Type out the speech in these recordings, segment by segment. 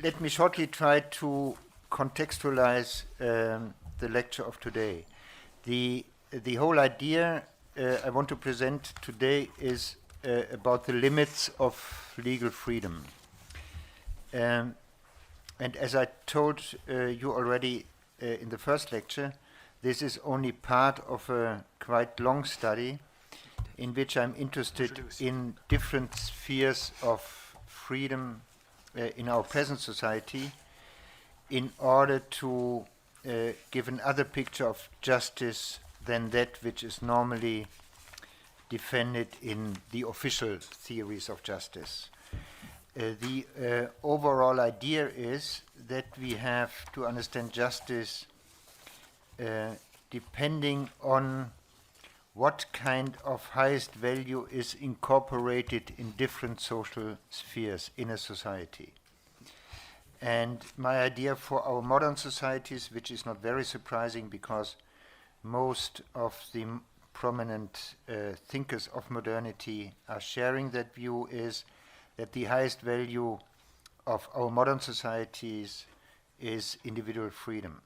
let me shortly try to contextualize the lecture of today. The whole idea I want to present today is about the limits of legal freedom. And as I told you already in the first lecture, this is only part of a quite long study in which I'm interested in different spheres of freedom in our present society in order to give another picture of justice than that which is normally defended in the official theories of justice. The overall idea is that we have to understand justice depending on what kind of highest value is incorporated in different social spheres in a society. And my idea for our modern societies, which is not very surprising because most of the prominent thinkers of modernity are sharing that view, is that the highest value of our modern societies is individual freedom.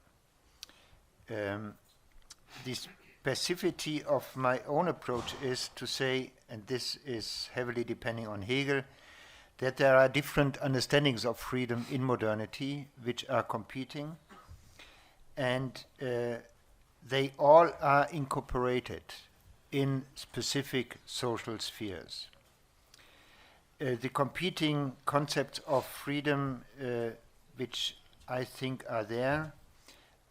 The specificity of my own approach is to say, and this is heavily depending on Hegel, that there are different understandings of freedom in modernity which are competing, and they all are incorporated in specific social spheres. The competing concepts of freedom which I think are there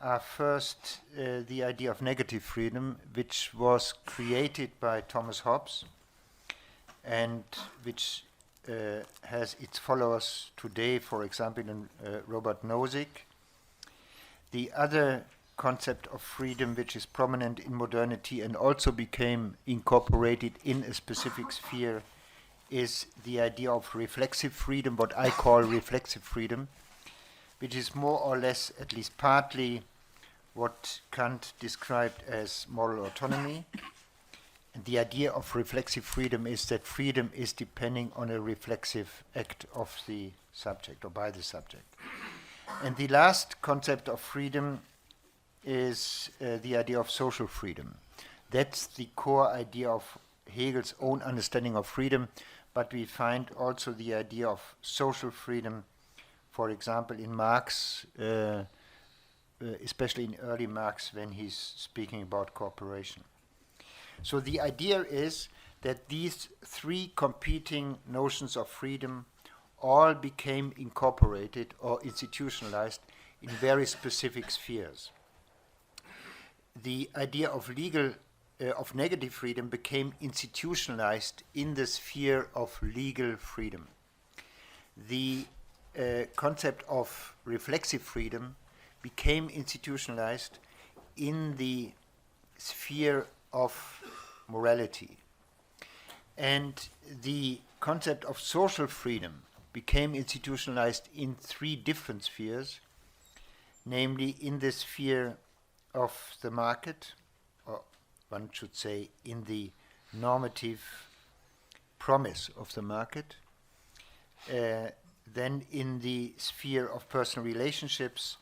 are first the idea of negative freedom, which was created by Thomas Hobbes and which has its followers today, for example, in Robert Nozick. The other concept of freedom which is prominent in modernity and also became incorporated in a specific sphere is the idea of reflexive freedom, what I call reflexive freedom, which is more or less, at least partly, what Kant described as moral autonomy. And the idea of reflexive freedom is that freedom is depending on a reflexive act of the subject or by the subject. And the last concept of freedom is the idea of social freedom. That's the core idea of Hegel's own understanding of freedom, but we find also the idea of social freedom, for example, in Marx, especially in early Marx when he's speaking about cooperation. So the idea is that these three competing notions of freedom all became incorporated or institutionalized in very specific spheres. The idea of of negative freedom became institutionalized in the sphere of legal freedom. The concept of reflexive freedom became institutionalized in the sphere of morality. And the concept of social freedom became institutionalized in three different spheres, namely in the sphere of the market, or one should say in the normative promise of the market, then in the sphere of personal relationships,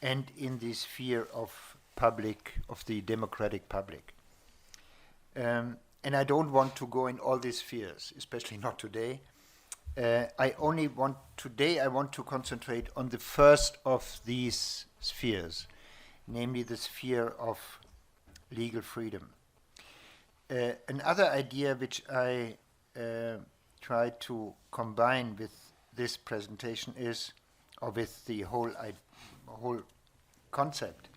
and in the sphere of the democratic public. And I don't want to go in all these spheres, especially not today. I want to concentrate on the first of these spheres, namely the sphere of legal freedom. Another idea which I try to combine with this presentation is, or with the whole concept,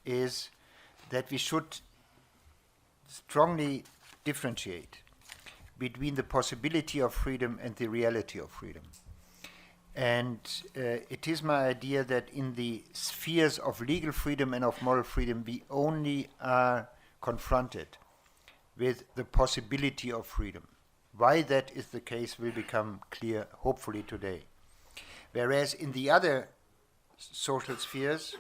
is that we should strongly differentiate between the possibility of freedom and the reality of freedom. And it is my idea that in the spheres of legal freedom and of moral freedom, we only are confronted with the possibility of freedom. Why that is the case will become clear, hopefully, today. Whereas in the other social spheres,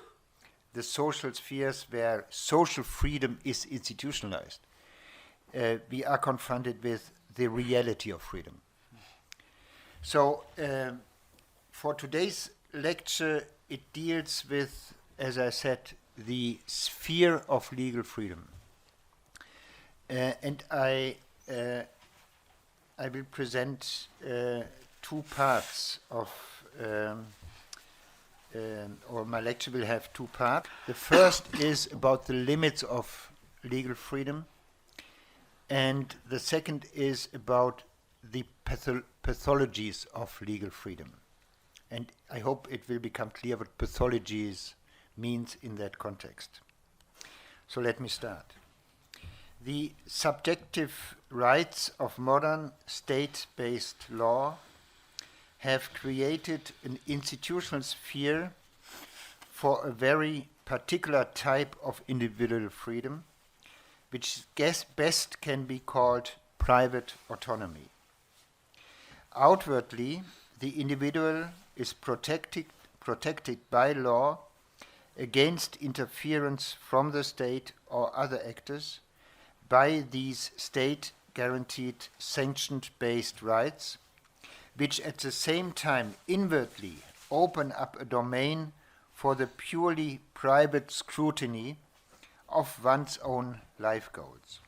the social spheres where social freedom is institutionalized, we are confronted with the reality of freedom. So, for today's lecture, it deals with, as I said, the sphere of legal freedom. And I will present two parts of, or my lecture will have two parts. The first is about the limits of legal freedom, and the second is about the pathologies of legal freedom. And I hope it will become clear what pathologies means in that context. So let me start. The subjective rights of modern state-based law have created an institutional sphere for a very particular type of individual freedom, which best can be called private autonomy. Outwardly, the individual is protected by law against interference from the state or other actors by these state-guaranteed sanctioned-based rights, which at the same time inwardly open up a domain for the purely private scrutiny of one's own life goals.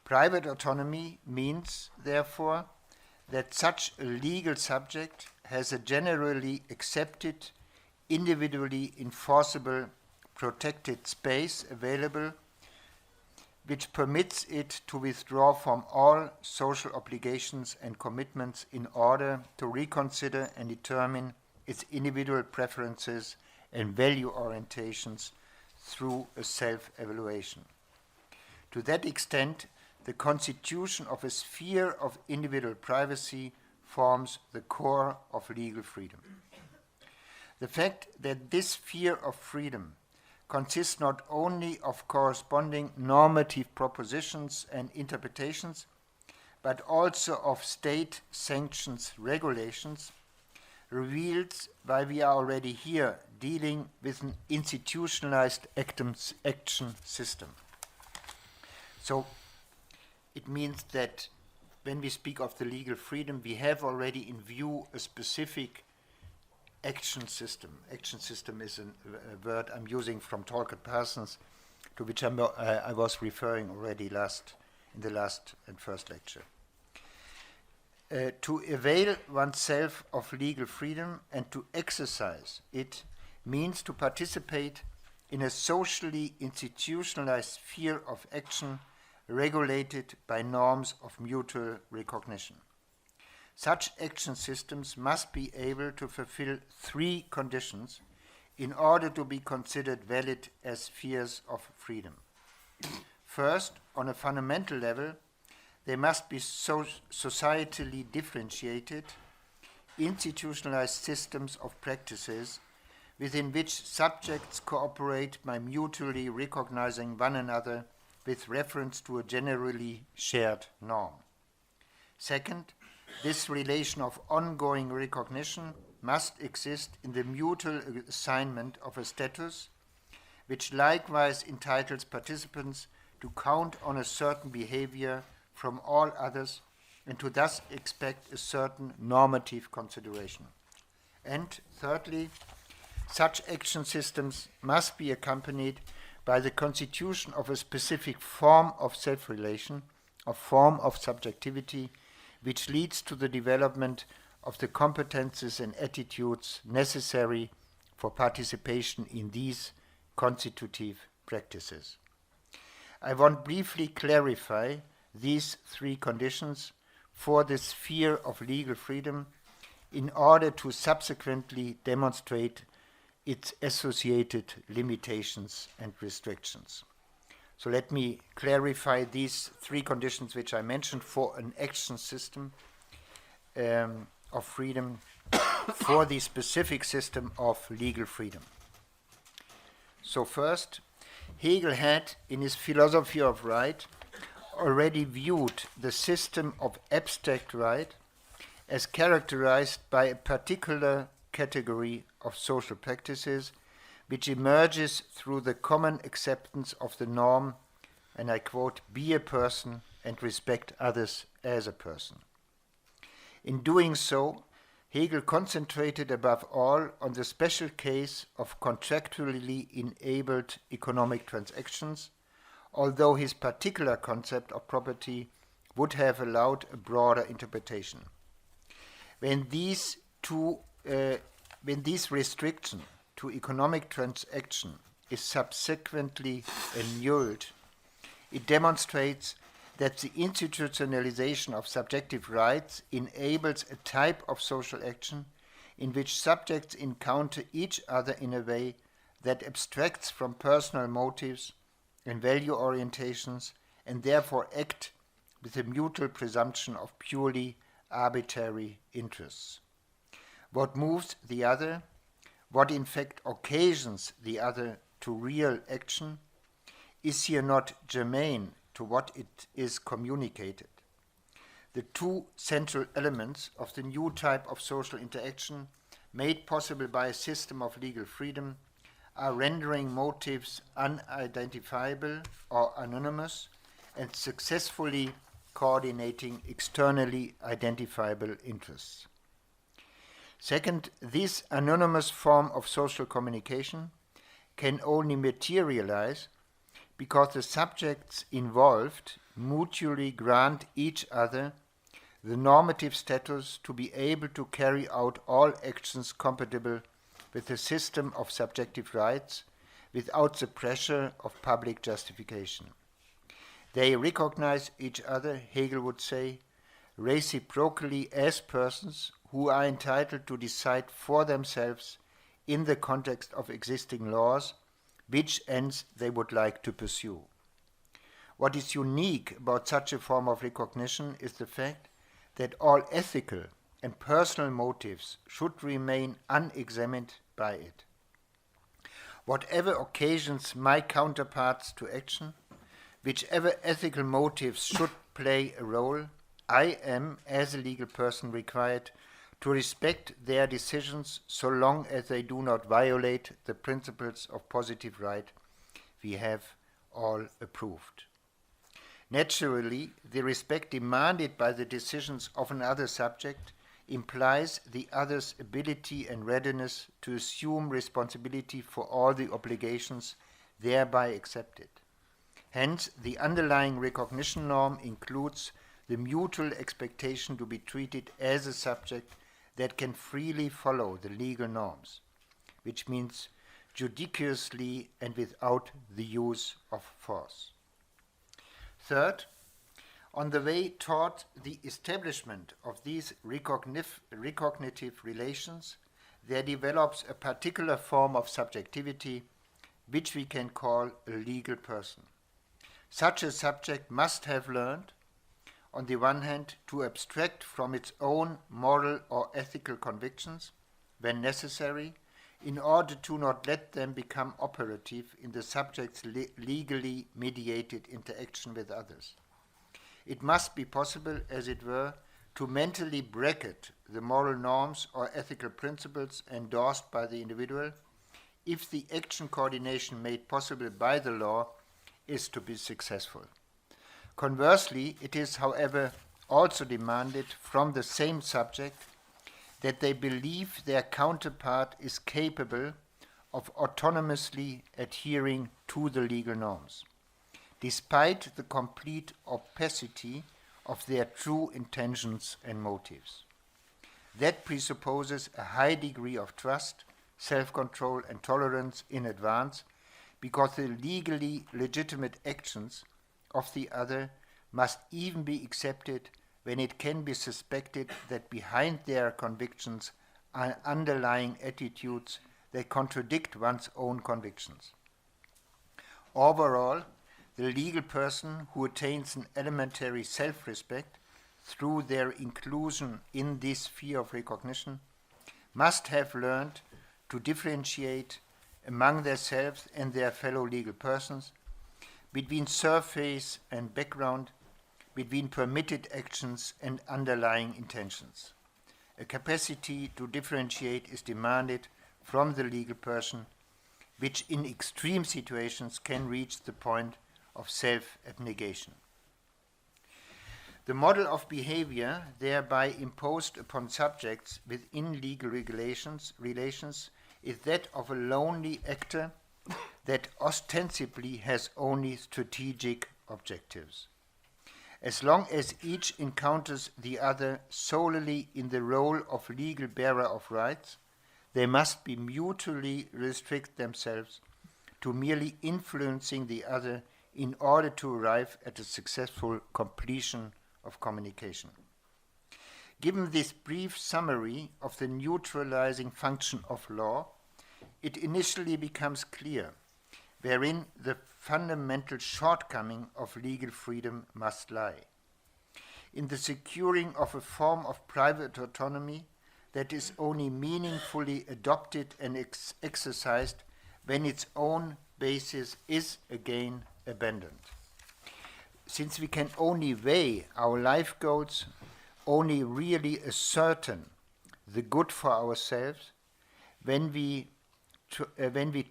Private autonomy means, therefore, that such a legal subject has a generally accepted, individually enforceable, protected space available, which permits it to withdraw from all social obligations and commitments in order to reconsider and determine its individual preferences and value orientations through a self-evaluation. To that extent, the constitution of a sphere of individual privacy forms the core of legal freedom. The fact that this sphere of freedom consists not only of corresponding normative propositions and interpretations, but also of state-sanctioned regulations, reveals why we are already here dealing with an institutionalized action system. So it means that when we speak of the legal freedom, we have already in view a specific action system. Action system is a word I'm using from Talcott Parsons, to which I was referring already in the last and first lecture. To avail oneself of legal freedom and to exercise it means to participate in a socially institutionalized sphere of action regulated by norms of mutual recognition. Such action systems must be able to fulfill three conditions in order to be considered valid as spheres of freedom. First, on a fundamental level, they must be societally differentiated, institutionalized systems of practices within which subjects cooperate by mutually recognizing one another with reference to a generally shared norm. Second, this relation of ongoing recognition must exist in the mutual assignment of a status, which likewise entitles participants to count on a certain behavior from all others and to thus expect a certain normative consideration. And thirdly, such action systems must be accompanied by the constitution of a specific form of self-relation, a form of subjectivity, which leads to the development of the competences and attitudes necessary for participation in these constitutive practices. I want briefly clarify these three conditions for the sphere of legal freedom in order to subsequently demonstrate its associated limitations and restrictions. So let me clarify these three conditions which I mentioned for an action system of freedom for the specific system of legal freedom. So first, Hegel had, in his philosophy of right, already viewed the system of abstract right as characterized by a particular category of social practices which emerges through the common acceptance of the norm, and I quote, "be a person and respect others as a person." In doing so, Hegel concentrated above all on the special case of contractually enabled economic transactions, although his particular concept of property would have allowed a broader interpretation. When these restriction to economic transaction is subsequently annulled, it demonstrates that the institutionalization of subjective rights enables a type of social action in which subjects encounter each other in a way that abstracts from personal motives and value orientations and therefore act with a mutual presumption of purely arbitrary interests. What moves the other, what in fact occasions the other to real action, is here not germane to what it is communicated. The two central elements of the new type of social interaction made possible by a system of legal freedom are rendering motives unidentifiable or anonymous and successfully coordinating externally identifiable interests. Second, this anonymous form of social communication can only materialize because the subjects involved mutually grant each other the normative status to be able to carry out all actions compatible with a system of subjective rights without the pressure of public justification. They recognize each other, Hegel would say, reciprocally as persons who are entitled to decide for themselves in the context of existing laws which ends they would like to pursue. What is unique about such a form of recognition is the fact that all ethical and personal motives should remain unexamined by it. Whatever occasions my counterparts to action, whichever ethical motives should play a role, I am, as a legal person, required to respect their decisions so long as they do not violate the principles of positive right we have all approved. Naturally, the respect demanded by the decisions of another subject implies the other's ability and readiness to assume responsibility for all the obligations thereby accepted. Hence, the underlying recognition norm includes the mutual expectation to be treated as a subject that can freely follow the legal norms, which means judiciously and without the use of force. Third, on the way toward the establishment of these recognitive relations, there develops a particular form of subjectivity which we can call a legal person. Such a subject must have learned, on the one hand, to abstract from its own moral or ethical convictions, when necessary, in order to not let them become operative in the subject's legally mediated interaction with others. It must be possible, as it were, to mentally bracket the moral norms or ethical principles endorsed by the individual if the action coordination made possible by the law is to be successful. Conversely, it is, however, also demanded from the same subject that they believe their counterpart is capable of autonomously adhering to the legal norms, despite the complete opacity of their true intentions and motives. That presupposes a high degree of trust, self-control, and tolerance in advance, because the legally legitimate actions of the other must even be accepted when it can be suspected that behind their convictions are underlying attitudes that contradict one's own convictions. Overall, the legal person who attains an elementary self-respect through their inclusion in this sphere of recognition must have learned to differentiate among themselves and their fellow legal persons between surface and background, between permitted actions and underlying intentions. A capacity to differentiate is demanded from the legal person, which in extreme situations can reach the point of self-abnegation. The model of behavior thereby imposed upon subjects within legal relations is that of a lonely actor that ostensibly has only strategic objectives. As long as each encounters the other solely in the role of legal bearer of rights, they must be mutually restrict themselves to merely influencing the other in order to arrive at a successful completion of communication. Given this brief summary of the neutralizing function of law, it initially becomes clear wherein the fundamental shortcoming of legal freedom must lie. In the securing of a form of private autonomy that is only meaningfully adopted and exercised when its own basis is again abandoned. Since we can only weigh our life goals, only really ascertain the good for ourselves, when we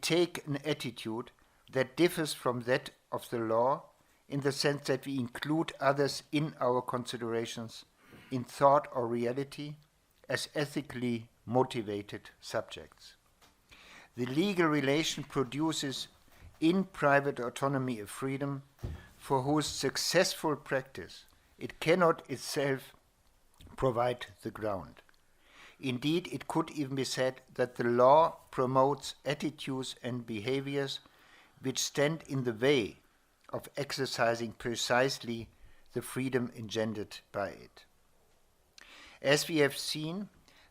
take an attitude that differs from that of the law, in the sense that we include others in our considerations, in thought or reality, as ethically motivated subjects. The legal relation produces in private autonomy a freedom for whose successful practice it cannot itself provide the ground. Indeed, it could even be said that the law promotes attitudes and behaviors which stand in the way of exercising precisely the freedom engendered by it. As we have seen,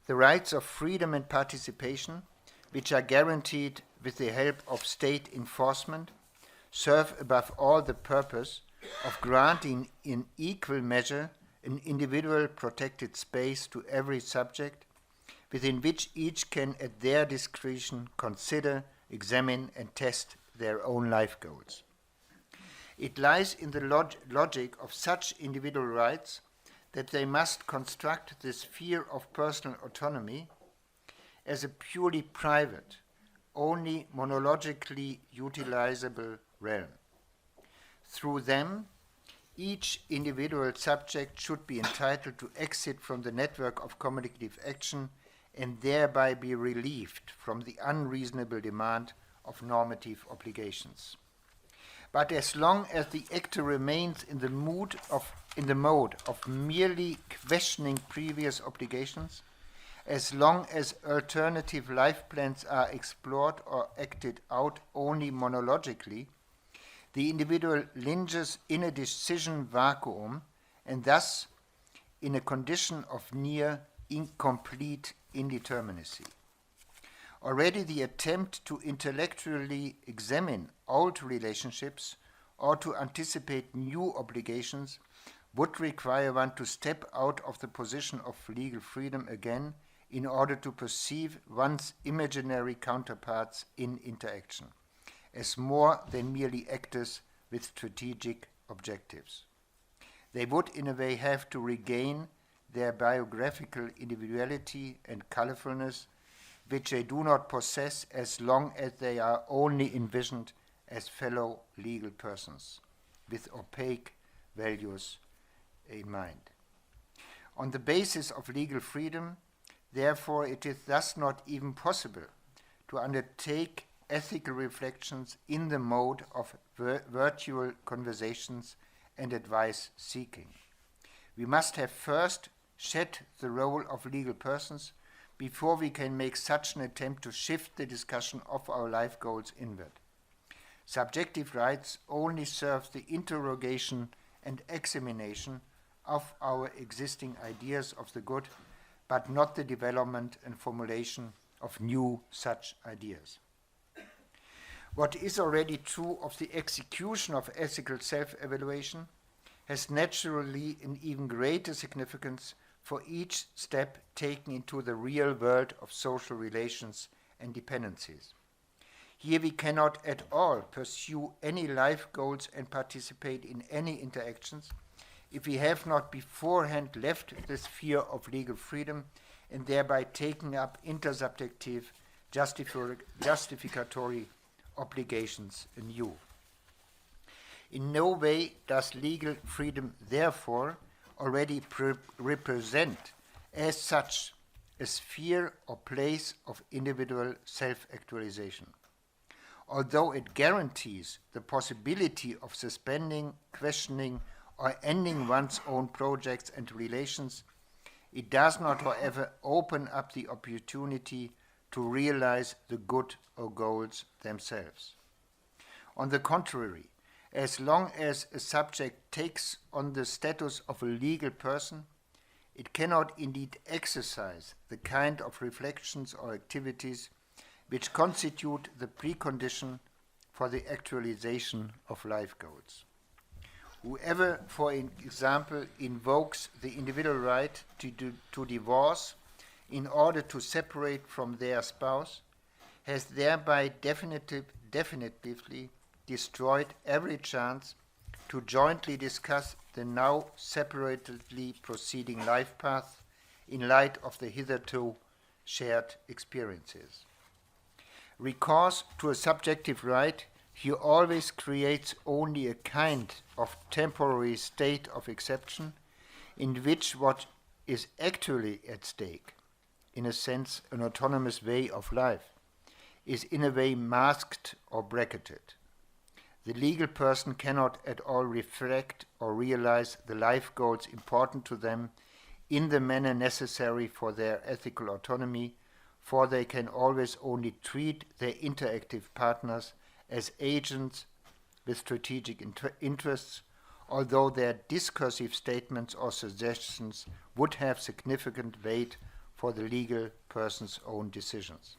the rights of freedom and participation, which are guaranteed with the help of state enforcement, serve above all the purpose of granting in equal measure an individual protected space to every subject, within which each can at their discretion consider, examine, and test their own life goals. It lies in the logic of such individual rights that they must construct the sphere of personal autonomy as a purely private, only monologically utilizable realm. Through them, each individual subject should be entitled to exit from the network of communicative action and thereby be relieved from the unreasonable demand of normative obligations. But as long as the actor remains in the mode of merely questioning previous obligations, as long as alternative life plans are explored or acted out only monologically, the individual lingers in a decision vacuum and thus in a condition of near incomplete indeterminacy. Already the attempt to intellectually examine old relationships or to anticipate new obligations would require one to step out of the position of legal freedom again in order to perceive one's imaginary counterparts in interaction as more than merely actors with strategic objectives. They would in a way have to regain their biographical individuality and colorfulness, which they do not possess as long as they are only envisioned as fellow legal persons with opaque values in mind. On the basis of legal freedom, therefore, it is thus not even possible to undertake ethical reflections in the mode of virtual conversations and advice seeking. We must have first shed the role of legal persons before we can make such an attempt to shift the discussion of our life goals inward. Subjective rights only serve the interrogation and examination of our existing ideas of the good, but not the development and formulation of new such ideas. What is already true of the execution of ethical self-evaluation has naturally an even greater significance for each step taken into the real world of social relations and dependencies. Here we cannot at all pursue any life goals and participate in any interactions if we have not beforehand left the sphere of legal freedom and thereby taken up intersubjective justificatory obligations anew. In no way does legal freedom therefore already represent as such a sphere or place of individual self-actualization. Although it guarantees the possibility of suspending, questioning, or ending one's own projects and relations, it does not, however, open up the opportunity to realize the good or goals themselves. On the contrary, as long as a subject takes on the status of a legal person, it cannot indeed exercise the kind of reflections or activities which constitute the precondition for the actualization of life goals. Whoever, for example, invokes the individual right to divorce in order to separate from their spouse has thereby definitively destroyed every chance to jointly discuss the now separately proceeding life path in light of the hitherto shared experiences. Recourse to a subjective right here always creates only a kind of temporary state of exception in which what is actually at stake, in a sense an autonomous way of life, is in a way masked or bracketed. The legal person cannot at all reflect or realize the life goals important to them in the manner necessary for their ethical autonomy, for they can always only treat their interactive partners as agents with strategic interests, although their discursive statements or suggestions would have significant weight for the legal person's own decisions.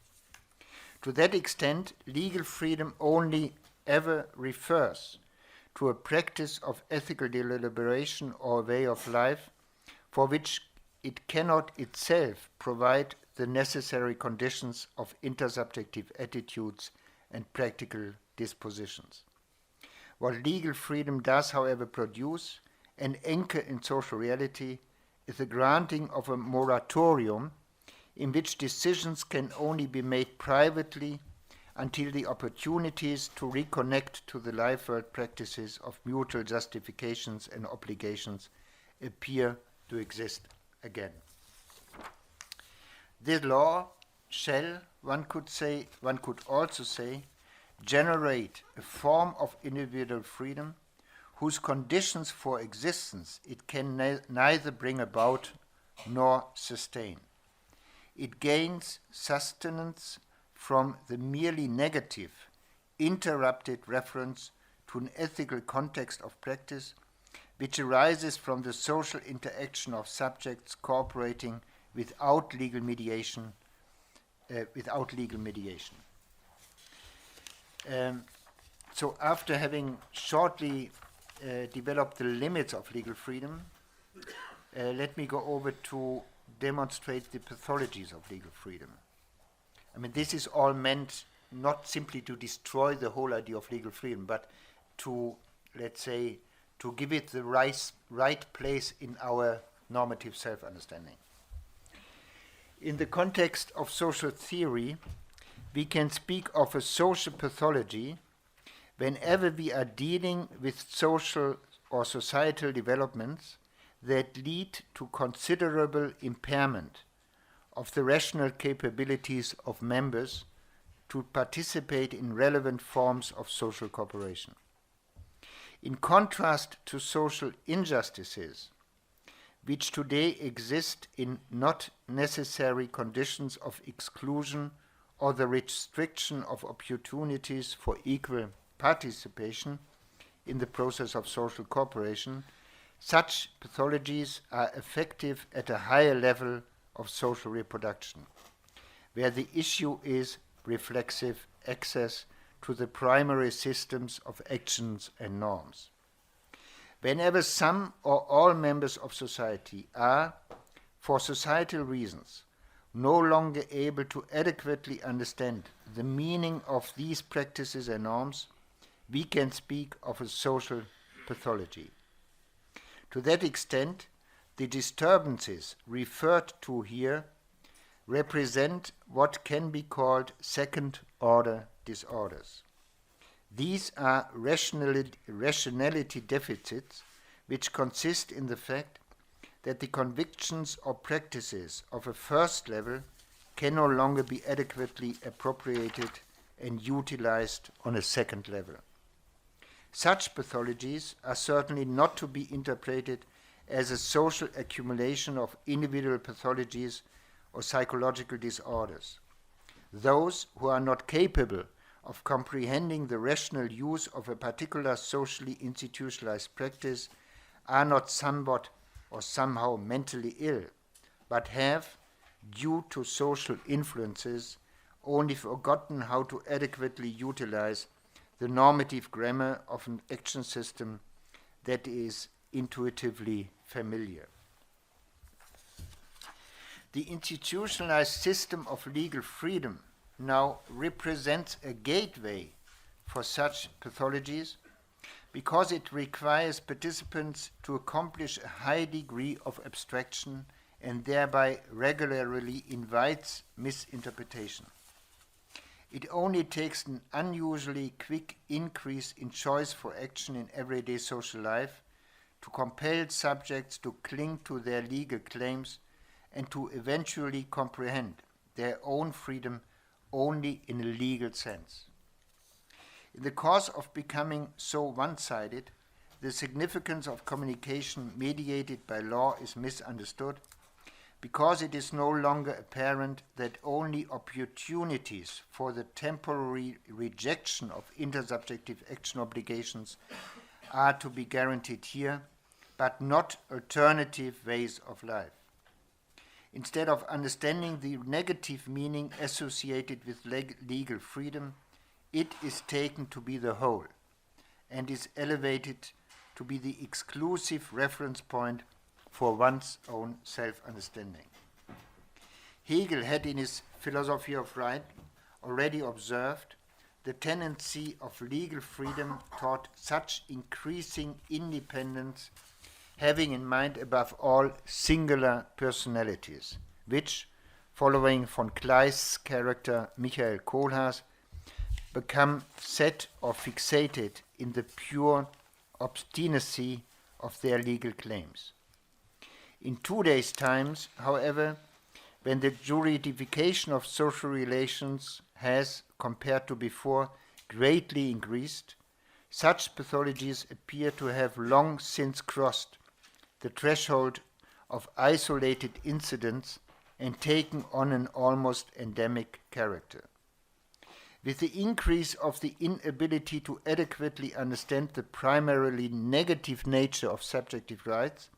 To that extent, legal freedom only ever refers to a practice of ethical deliberation or way of life for which it cannot itself provide the necessary conditions of intersubjective attitudes and practical dispositions. What legal freedom does, however, produce and anchor in social reality is the granting of a moratorium in which decisions can only be made privately until the opportunities to reconnect to the life world practices of mutual justifications and obligations appear to exist again. This law shall, one could also say, generate a form of individual freedom whose conditions for existence it can neither bring about nor sustain. It gains sustenance from the merely negative, interrupted reference to an ethical context of practice which arises from the social interaction of subjects cooperating without legal mediation. So after having shortly developed the limits of legal freedom, let me go over to demonstrate the pathologies of legal freedom. I mean, this is all meant not simply to destroy the whole idea of legal freedom, but to, let's say, to give it the right place in our normative self-understanding. In the context of social theory, we can speak of a social pathology whenever we are dealing with social or societal developments that lead to considerable impairment of the rational capabilities of members to participate in relevant forms of social cooperation. In contrast to social injustices, which today exist in not necessary conditions of exclusion or the restriction of opportunities for equal participation in the process of social cooperation, such pathologies are effective at a higher level of social reproduction, where the issue is reflexive access to the primary systems of actions and norms. Whenever some or all members of society are, for societal reasons, no longer able to adequately understand the meaning of these practices and norms, we can speak of a social pathology. To that extent, the disturbances referred to here represent what can be called second-order disorders. These are rationality deficits which consist in the fact that the convictions or practices of a first level can no longer be adequately appropriated and utilized on a second level. Such pathologies are certainly not to be interpreted as a social accumulation of individual pathologies or psychological disorders. Those who are not capable of comprehending the rational use of a particular socially institutionalized practice are not somewhat or somehow mentally ill, but have, due to social influences, only forgotten how to adequately utilize the normative grammar of an action system that is intuitively familiar. The institutionalized system of legal freedom now represents a gateway for such pathologies because it requires participants to accomplish a high degree of abstraction and thereby regularly invites misinterpretation. It only takes an unusually quick increase in choice for action in everyday social life to compel subjects to cling to their legal claims and to eventually comprehend their own freedom only in a legal sense. In the course of becoming so one-sided, the significance of communication mediated by law is misunderstood because it is no longer apparent that only opportunities for the temporary rejection of intersubjective action obligations are to be guaranteed here, but not alternative ways of life. Instead of understanding the negative meaning associated with legal freedom, it is taken to be the whole and is elevated to be the exclusive reference point for one's own self-understanding. Hegel had in his philosophy of right already observed the tendency of legal freedom toward such increasing independence, having in mind above all singular personalities, which, following von Kleist's character Michael Kohlhaas, become set or fixated in the pure obstinacy of their legal claims. In today's times, however, when the juridification of social relations has, compared to before, greatly increased, such pathologies appear to have long since crossed the threshold of isolated incidents and taken on an almost endemic character. With the increase of the inability to adequately understand the primarily negative nature of subjective rights,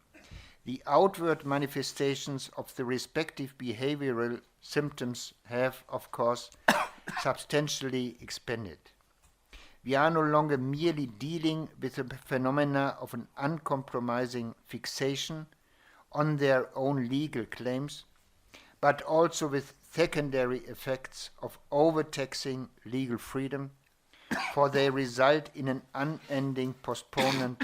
the outward manifestations of the respective behavioral symptoms have, of course, substantially expanded. We are no longer merely dealing with the phenomena of an uncompromising fixation on their own legal claims, but also with secondary effects of overtaxing legal freedom, for they result in an unending postponement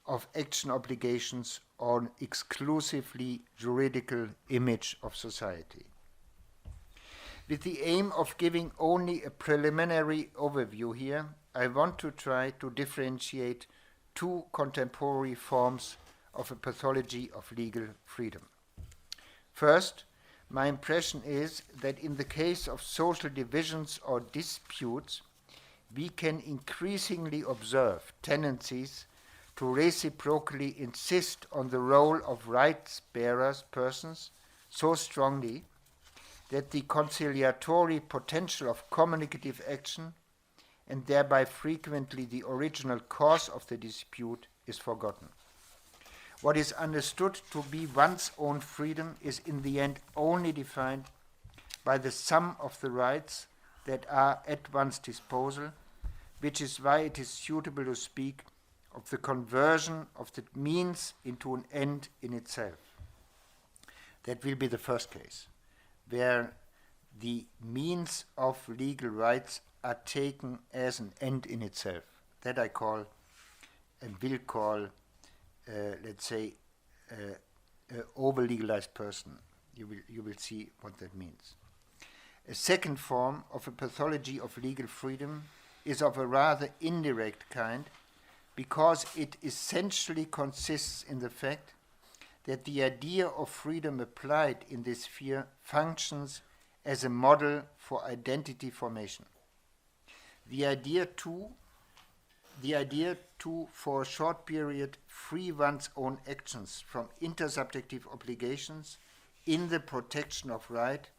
of action obligations on exclusively juridical image of society. With the aim of giving only a preliminary overview here, I want to try to differentiate two contemporary forms of a pathology of legal freedom. First, my impression is that in the case of social divisions or disputes, we can increasingly observe tendencies to reciprocally insist on the role of rights bearers persons so strongly that the conciliatory potential of communicative action and thereby frequently the original cause of the dispute is forgotten. What is understood to be one's own freedom is in the end only defined by the sum of the rights that are at one's disposal, which is why it is suitable to speak of the conversion of the means into an end in itself. That will be the first case, where the means of legal rights are taken as an end in itself. That I call and will call, let's say, over-legalized person. You will see what that means. A second form of a pathology of legal freedom is of a rather indirect kind, because it essentially consists in the fact that the idea of freedom applied in this sphere functions as a model for identity formation. The idea to, for a short period, free one's own actions from intersubjective obligations in the protection of right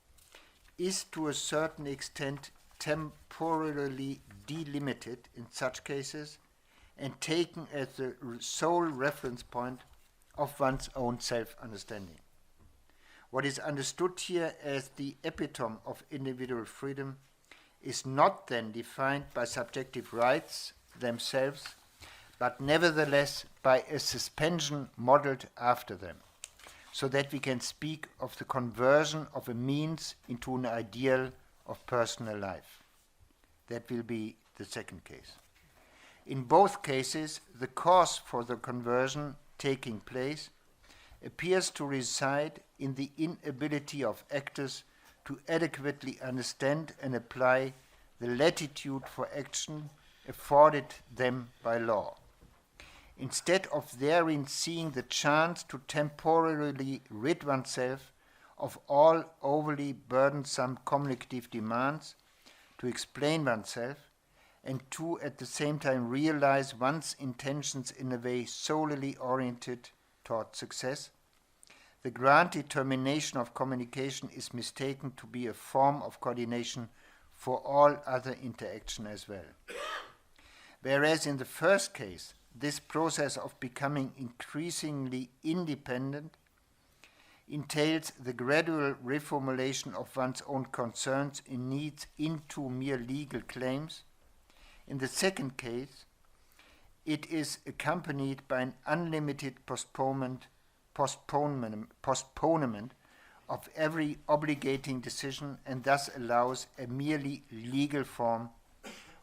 is to a certain extent temporarily delimited in such cases and taken as the sole reference point of one's own self-understanding. What is understood here as the epitome of individual freedom is not then defined by subjective rights themselves, but nevertheless by a suspension modeled after them, so that we can speak of the conversion of a means into an ideal of personal life. That will be the second case. In both cases, the cause for the conversion taking place appears to reside in the inability of actors to adequately understand and apply the latitude for action afforded them by law. Instead of therein seeing the chance to temporarily rid oneself of all overly burdensome communicative demands, to explain oneself, and to at the same time realize one's intentions in a way solely oriented toward success, the granted termination of communication is mistaken to be a form of coordination for all other interaction as well. Whereas in the first case, this process of becoming increasingly independent entails the gradual reformulation of one's own concerns and needs into mere legal claims. In the second case, it is accompanied by an unlimited postponement of every obligating decision, and thus allows a merely legal form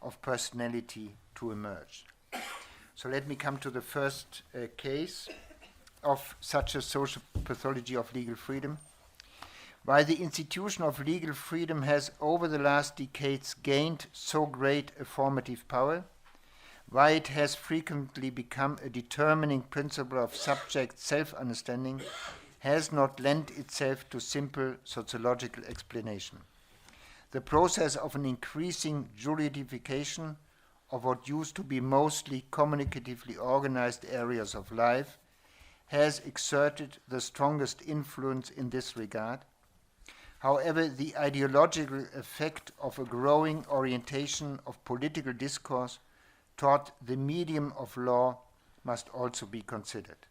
of personality to emerge. So let me come to the first case of such a social pathology of legal freedom. While the institution of legal freedom has over the last decades gained so great a formative power, why it has frequently become a determining principle of subject self-understanding, has not lent itself to simple sociological explanation. The process of an increasing juridification of what used to be mostly communicatively organized areas of life has exerted the strongest influence in this regard. However, the ideological effect of a growing orientation of political discourse toward the medium of law must also be considered.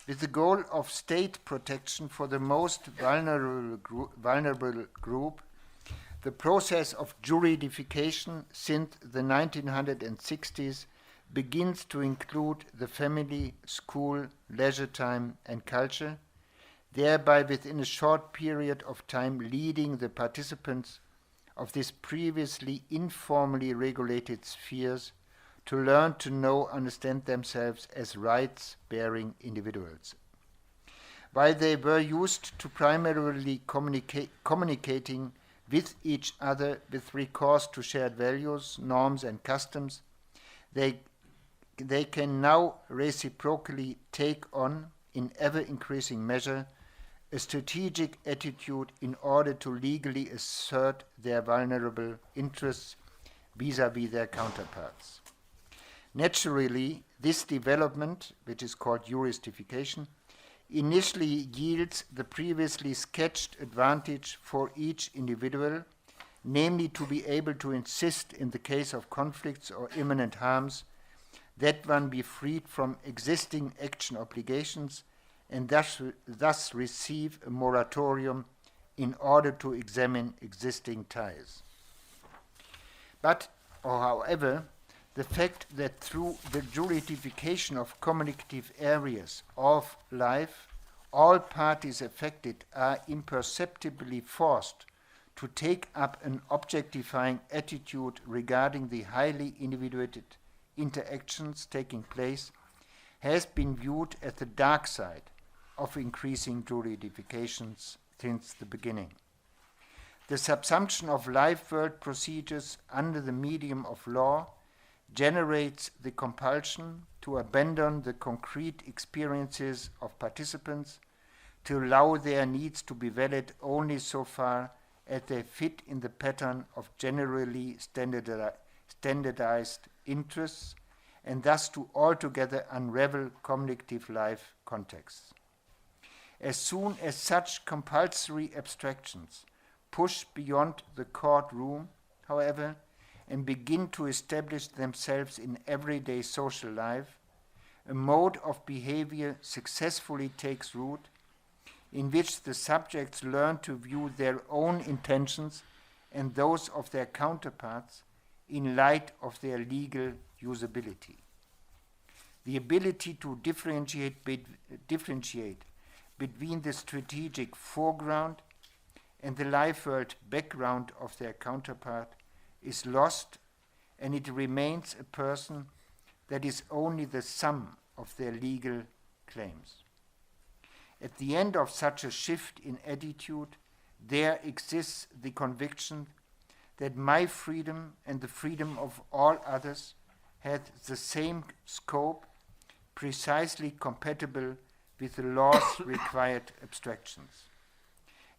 With the goal of state protection for the most vulnerable group, the process of juridification since the 1960s begins to include the family, school, leisure time, and culture, thereby within a short period of time leading the participants of these previously informally regulated spheres to learn to know, understand themselves as rights-bearing individuals. While they were used to primarily communicating with each other with recourse to shared values, norms, and customs, they can now reciprocally take on, in ever-increasing measure, a strategic attitude in order to legally assert their vulnerable interests vis-à-vis their counterparts. Naturally, this development, which is called juristification, initially yields the previously sketched advantage for each individual, namely to be able to insist in the case of conflicts or imminent harms that one be freed from existing action obligations and thus receive a moratorium in order to examine existing ties. However, the fact that through the juridification of communicative areas of life, all parties affected are imperceptibly forced to take up an objectifying attitude regarding the highly individuated interactions taking place, has been viewed as the dark side of increasing juridifications since the beginning. The subsumption of life world procedures under the medium of law generates the compulsion to abandon the concrete experiences of participants, to allow their needs to be valid only so far as they fit in the pattern of generally standardized interests, and thus to altogether unravel cognitive life contexts. As soon as such compulsory abstractions push beyond the courtroom, however, and begin to establish themselves in everyday social life, a mode of behavior successfully takes root in which the subjects learn to view their own intentions and those of their counterparts in light of their legal usability. The ability to differentiate between the strategic foreground and the life world background of their counterpart is lost, and it remains a person that is only the sum of their legal claims. At the end of such a shift in attitude, there exists the conviction that my freedom and the freedom of all others had the same scope, precisely compatible with the law's required abstractions,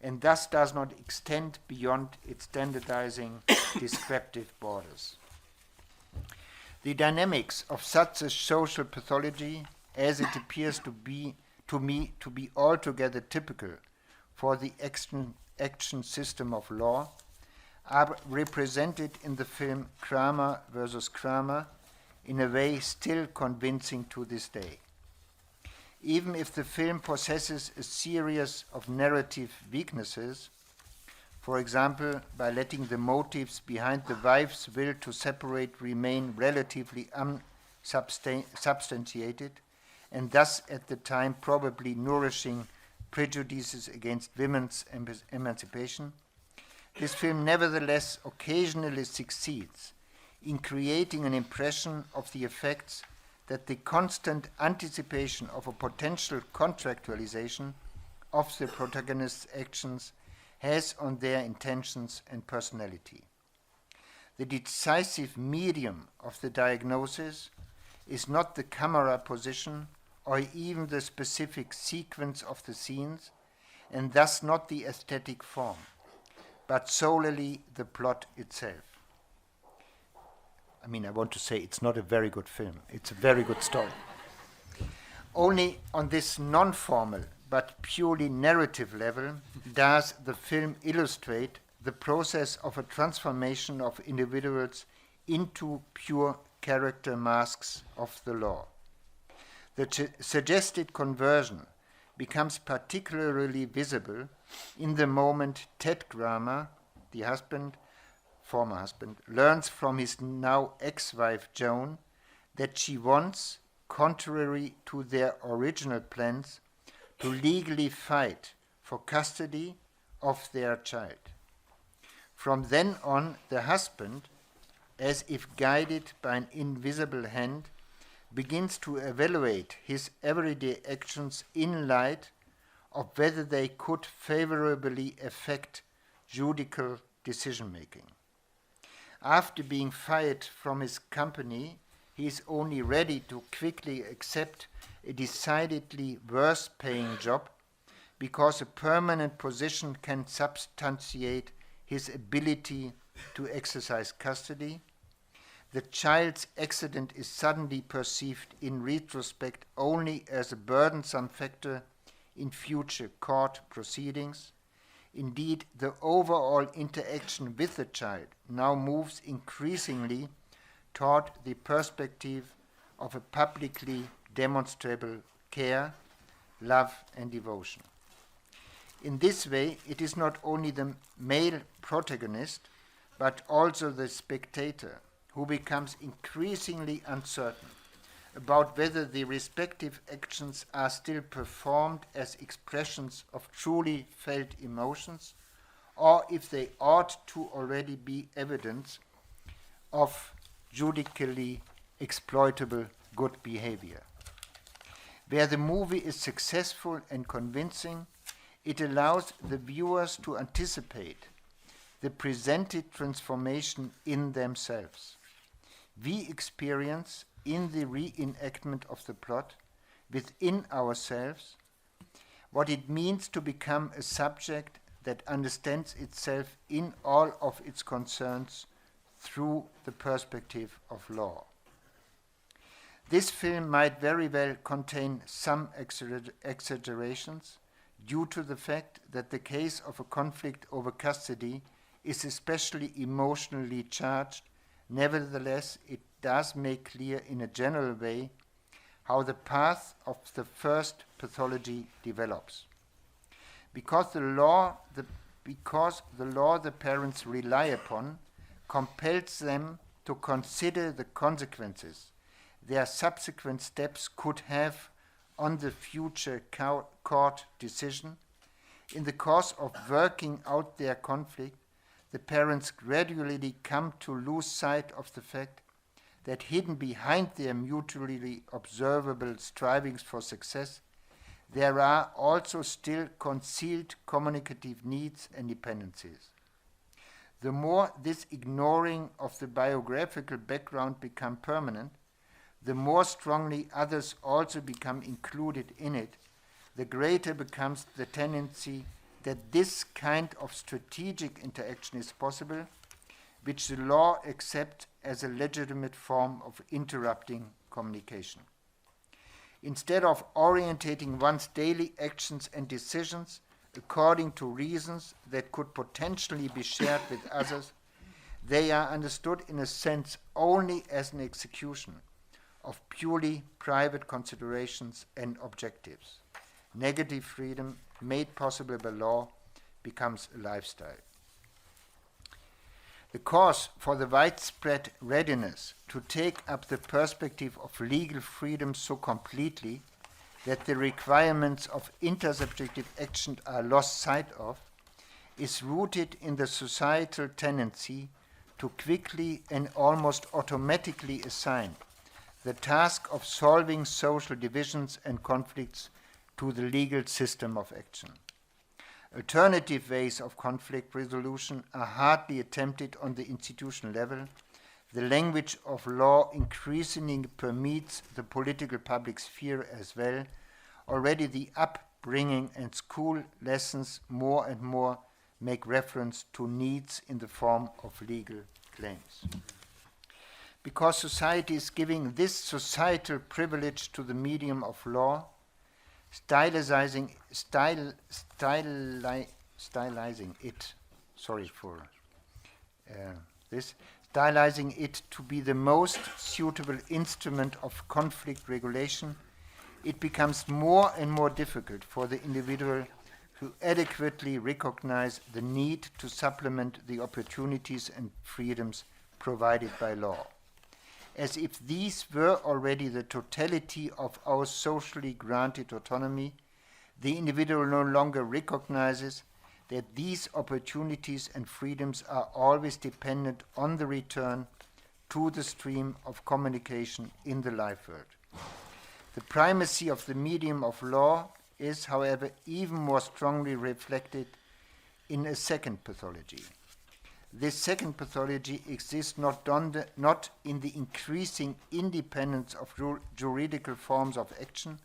and thus does not extend beyond its standardizing descriptive borders. The dynamics of such a social pathology, as it appears to me to be altogether typical for the action system of law, are represented in the film Kramer versus Kramer in a way still convincing to this day. Even if the film possesses a series of narrative weaknesses, for example, by letting the motives behind the wife's will to separate remain relatively unsubstantiated, and thus at the time probably nourishing prejudices against women's emancipation, this film nevertheless occasionally succeeds in creating an impression of the effects that the constant anticipation of a potential contractualization of the protagonist's actions has on their intentions and personality. The decisive medium of the diagnosis is not the camera position or even the specific sequence of the scenes, and thus not the aesthetic form, but solely the plot itself. I mean, I want to say it's not a very good film. It's a very good story. Only on this non-formal but purely narrative level does the film illustrate the process of a transformation of individuals into pure character masks of the law. The suggested conversion becomes particularly visible in the moment Ted Kramer, the former husband, learns from his now ex-wife Joan that she wants, contrary to their original plans, to legally fight for custody of their child. From then on, the husband, as if guided by an invisible hand, begins to evaluate his everyday actions in light of whether they could favorably affect judicial decision-making. After being fired from his company, he is only ready to quickly accept a decidedly worse-paying job because a permanent position can substantiate his ability to exercise custody. The child's accident is suddenly perceived in retrospect only as a burdensome factor in future court proceedings. Indeed, the overall interaction with the child now moves increasingly toward the perspective of a publicly demonstrable care, love, and devotion. In this way, it is not only the male protagonist, but also the spectator who becomes increasingly uncertain about whether the respective actions are still performed as expressions of truly felt emotions, or if they ought to already be evidence of judicially exploitable good behavior. Where the movie is successful and convincing, it allows the viewers to anticipate the presented transformation in themselves. we experience in the reenactment of the plot within ourselves what it means to become a subject that understands itself in all of its concerns through the perspective of law. This film might very well contain some exaggerations due to the fact that the case of a conflict over custody is especially emotionally charged. Nevertheless, it does make clear in a general way how the path of the first pathology develops. Because the law the parents rely upon compels them to consider the consequences their subsequent steps could have on the future court decision. In the course of working out their conflict, the parents gradually come to lose sight of the fact that hidden behind their mutually observable strivings for success, there are also still concealed communicative needs and dependencies. The more this ignoring of the biographical background becomes permanent, the more strongly others also become included in it, the greater becomes the tendency that this kind of strategic interaction is possible, which the law accepts as a legitimate form of interrupting communication. Instead of orientating one's daily actions and decisions according to reasons that could potentially be shared with others, they are understood in a sense only as an execution of purely private considerations and objectives. Negative freedom, made possible by law, becomes a lifestyle. The cause for the widespread readiness to take up the perspective of legal freedom so completely that the requirements of intersubjective action are lost sight of is rooted in the societal tendency to quickly and almost automatically assign the task of solving social divisions and conflicts to the legal system of action. Alternative ways of conflict resolution are hardly attempted on the institutional level. The language of law increasingly permeates the political public sphere as well. Already the upbringing and school lessons more and more make reference to needs in the form of legal claims. Because society is giving this societal privilege to the medium of law, stylizing it to be the most suitable instrument of conflict regulation, it becomes more and more difficult for the individual to adequately recognize the need to supplement the opportunities and freedoms provided by law. As if these were already the totality of our socially granted autonomy, the individual no longer recognizes that these opportunities and freedoms are always dependent on the return to the stream of communication in the life world. The primacy of the medium of law is, however, even more strongly reflected in a second pathology. This second pathology exists not in the increasing independence of juridical forms of action,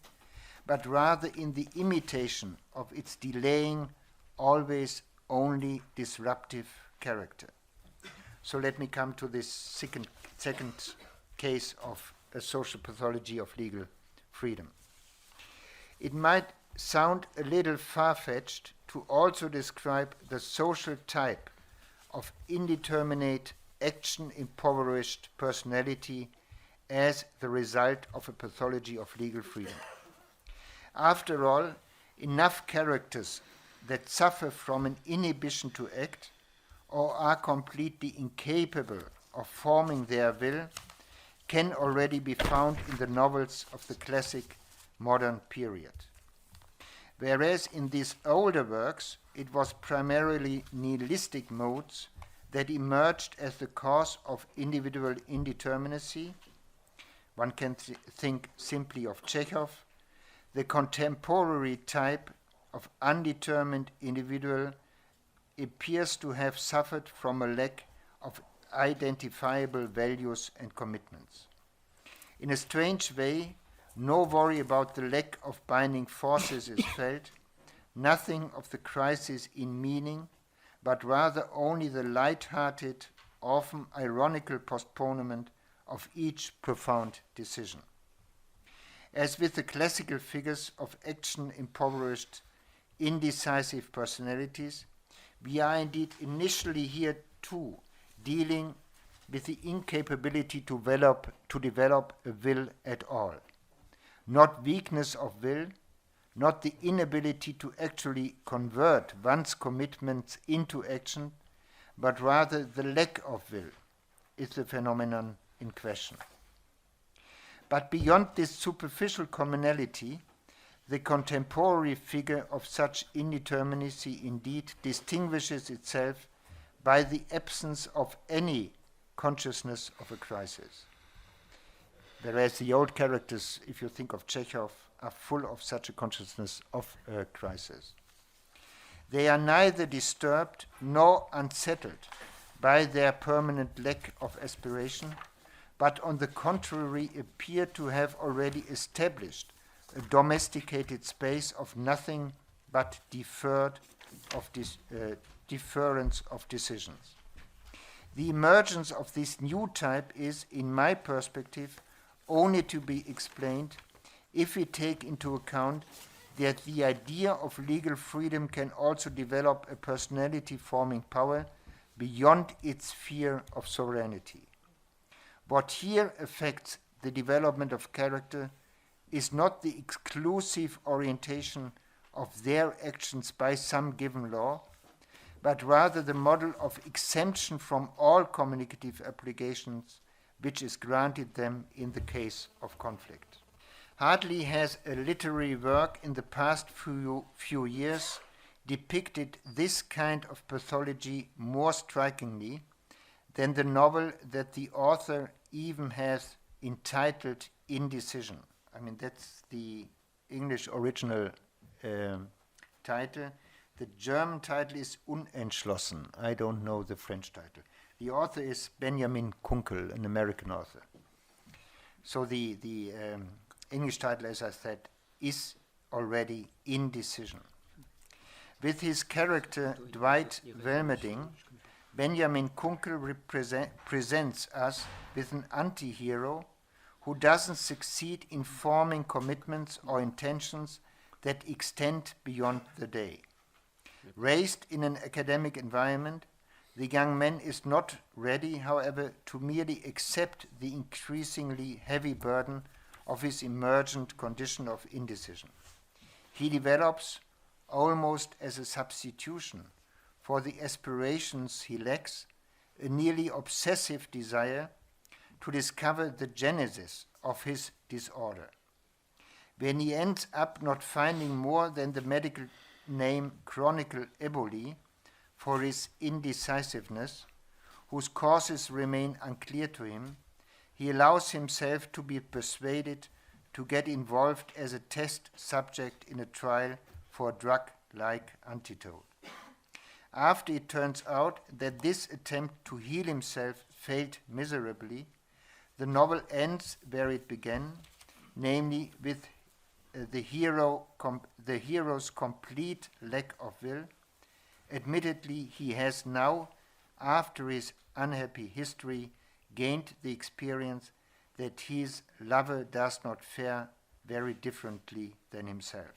but rather in the imitation of its delaying, always only disruptive character. So let me come to this second case of a social pathology of legal freedom. It might sound a little far-fetched to also describe the social type of indeterminate action-impoverished personality as the result of a pathology of legal freedom. After all, enough characters that suffer from an inhibition to act or are completely incapable of forming their will can already be found in the novels of the classic modern period. Whereas in these older works, it was primarily nihilistic modes that emerged as the cause of individual indeterminacy. One can think simply of Chekhov. The contemporary type of undetermined individual appears to have suffered from a lack of identifiable values and commitments. In a strange way, no worry about the lack of binding forces is felt, nothing of the crisis in meaning, but rather only the light-hearted, often ironical postponement of each profound decision. As with the classical figures of action-impoverished, indecisive personalities, we are indeed initially here too dealing with the incapability to develop a will at all. Not weakness of will, not the inability to actually convert one's commitments into action, but rather the lack of will is the phenomenon in question. But beyond this superficial commonality, the contemporary figure of such indeterminacy indeed distinguishes itself by the absence of any consciousness of a crisis. Whereas the old characters, if you think of Chekhov, are full of such a consciousness of a crisis. They are neither disturbed nor unsettled by their permanent lack of aspiration, but on the contrary appear to have already established a domesticated space of nothing but deference of decisions. The emergence of this new type is, in my perspective, only to be explained if we take into account that the idea of legal freedom can also develop a personality-forming power beyond its fear of sovereignty. What here affects the development of character is not the exclusive orientation of their actions by some given law, but rather the model of exemption from all communicative obligations which is granted them in the case of conflict. Hardly has a literary work in the past few years depicted this kind of pathology more strikingly than the novel that the author even has entitled Indecision. I mean, that's the English original title. The German title is Unentschlossen. I don't know the French title. The author is Benjamin Kunkel, an American author. So the English title, as I said, is already Indecision. With his character Dwight Velmerding, Benjamin Kunkel presents us with an anti-hero who doesn't succeed in forming commitments or intentions that extend beyond the day. Raised in an academic environment, the young man is not ready, however, to merely accept the increasingly heavy burden of his emergent condition of indecision. He develops, almost as a substitution for the aspirations he lacks, a nearly obsessive desire to discover the genesis of his disorder. When he ends up not finding more than the medical name chronic ebola for his indecisiveness, whose causes remain unclear to him, he allows himself to be persuaded to get involved as a test subject in a trial for a drug-like antidote. After it turns out that this attempt to heal himself failed miserably, the novel ends where it began, namely with the hero's complete lack of will. Admittedly, he has now, after his unhappy history, gained the experience that his lover does not fare very differently than himself.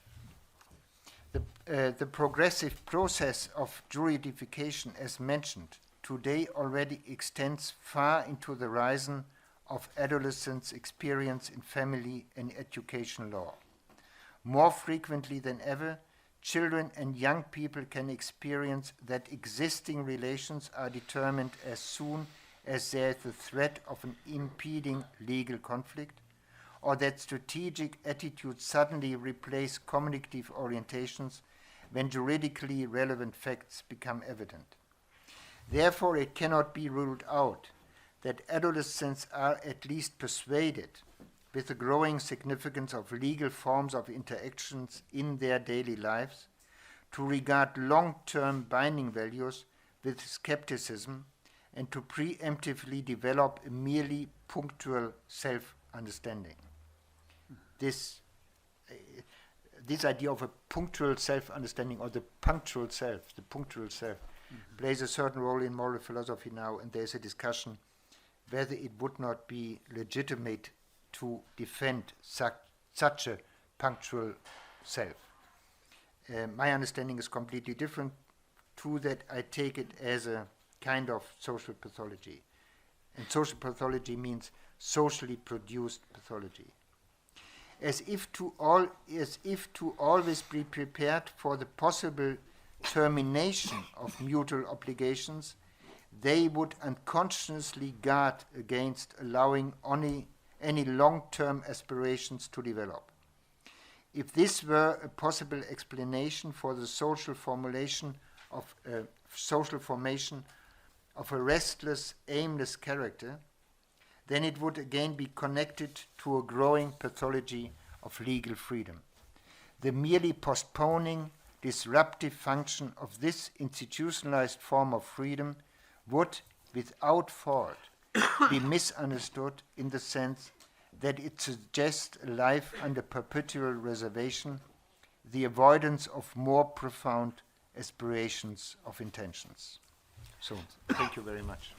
The progressive process of juridification, as mentioned, today already extends far into the horizon of adolescents' experience in family and education law. More frequently than ever, children and young people can experience that existing relations are determined as soon as there is the threat of an impeding legal conflict, or that strategic attitudes suddenly replace communicative orientations when juridically relevant facts become evident. Therefore, it cannot be ruled out that adolescents are at least persuaded with the growing significance of legal forms of interactions in their daily lives to regard long-term binding values with skepticism and to preemptively develop a merely punctual self-understanding. This idea of a punctual self-understanding, or the punctual self, plays a certain role in moral philosophy now, and there's a discussion whether it would not be legitimate to defend such a punctual self. My understanding is completely different. To that, I take it as a kind of social pathology. And social pathology means socially produced pathology. As if to always be prepared for the possible termination of mutual obligations, they would unconsciously guard against allowing any long-term aspirations to develop. If this were a possible explanation for the social formation of a restless, aimless character, then it would again be connected to a growing pathology of legal freedom. The merely postponing, disruptive function of this institutionalized form of freedom would, without fault, be misunderstood in the sense that it suggests a life under perpetual reservation, the avoidance of more profound aspirations of intentions. So, thank you very much.